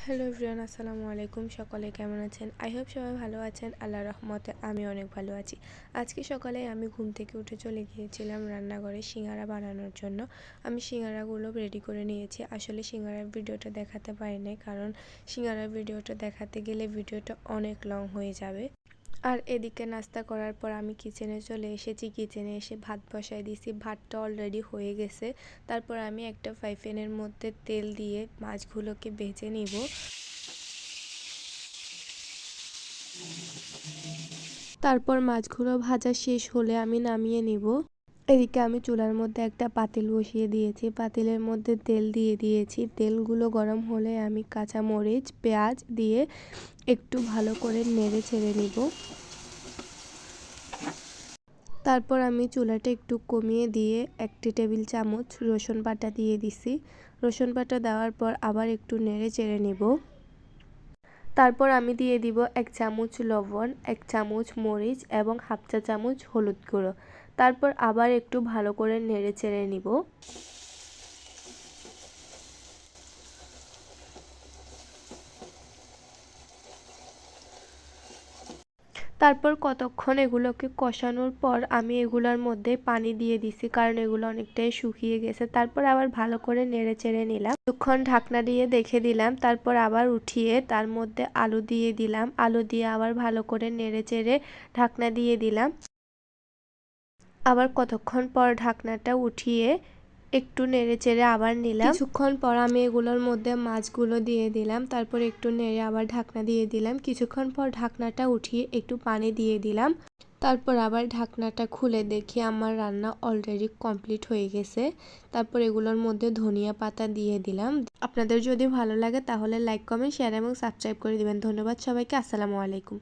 Hello everyone, আসসালামু আলাইকুম। সকলে কেমন আছেন? আই হোপ সবাই ভালো আছেন। আল্লাহর রহমতে আমি অনেক ভালো আছি। আজকে সকালে আমি ঘুম থেকে উঠে চলে গিয়েছিলাম রান্নাঘরে সিঙ্গারা বানানোর জন্য। আমি সিঙ্গারাগুলো রেডি করে নিয়েছি। আসলে সিঙ্গারার ভিডিওটা দেখাতে পারি নাই, কারণ সিঙ্গারার ভিডিওটা দেখাতে গেলে ভিডিওটা অনেক লং হয়ে যাবে। আর এদিকে নাস্তা করার পর আমি কিচেনে চলে এসেছি। কিচেনে এসে ভাত বসাই দিয়েছি। ভাতটা অলরেডি হয়ে গেছে। তারপর আমি একটা ফ্রাই প্যানের মধ্যে তেল দিয়ে মাছগুলোকে ভেজে নিব। তারপর মাছগুলো ভাজা শেষ হলে আমি নামিয়ে নিব। এদিকে আমি চুলার মধ্যে একটা পাতিল বসিয়ে দিয়েছি। পাতিলের মধ্যে তেল দিয়ে দিয়েছি। তেলগুলো গরম হলে আমি কাঁচা মরিচ, পেঁয়াজ দিয়ে একটু ভালো করে নেড়ে ছেড়ে নিব। তারপর আমি চুলাটা একটু কমিয়ে দিয়ে 1 টেবিল চামচ রসুন বাটা দিয়ে দিছি। রসুন বাটা দেওয়ার পর আবার একটু নেড়ে চেড়ে নিব। তারপর আমি দিয়ে দিব 1 চামচ লবণ, 1 চামচ মরিচ এবং হাফ চা চামচ হলুদ গুঁড়ো। তারপর আবার একটু ভালো করে নেড়ে চেড়ে নিব। তারপর কতক্ষণ এগুলোকে কষানোর পর আমি এগুলোর মধ্যে পানি দিয়ে দিছি, কারণ এগুলো অনেকটাই শুকিয়ে গেছে। তারপর আবার ভালো করে নেড়ে চেড়ে নিলাম। কিছুক্ষণ ঢাকনা দিয়ে দেখে দিলাম। তারপর আবার উঠিয়ে তার মধ্যে আলু দিয়ে দিলাম। আলু দিয়ে আবার ভালো করে নেড়ে চেড়ে ঢাকনা দিয়ে দিলাম। আবার কতক্ষণ পর ঢাকনাটা উঠিয়ে একটু নেড়ে চেড়ে আবার নিলাম। কিছুক্ষণ পর আমি এগুলোর মধ্যে মাছগুলো দিয়ে দিলাম। তারপর একটু নেড়ে আবার ঢাকনা দিয়ে দিলাম। কিছুক্ষণ পর ঢাকনাটা উঠিয়ে একটু পানি দিয়ে দিলাম। তারপর আবার ঢাকনাটা খুলে দেখি আমার রান্না অলরেডি কমপ্লিট হয়ে গেছে। তারপর এগুলোর মধ্যে ধনিয়া পাতা দিয়ে দিলাম। আপনাদের যদি ভালো লাগে তাহলে লাইক, কমেন্ট, শেয়ার এবং সাবস্ক্রাইব করে দিবেন। ধন্যবাদ সবাইকে। আসসালামু আলাইকুম।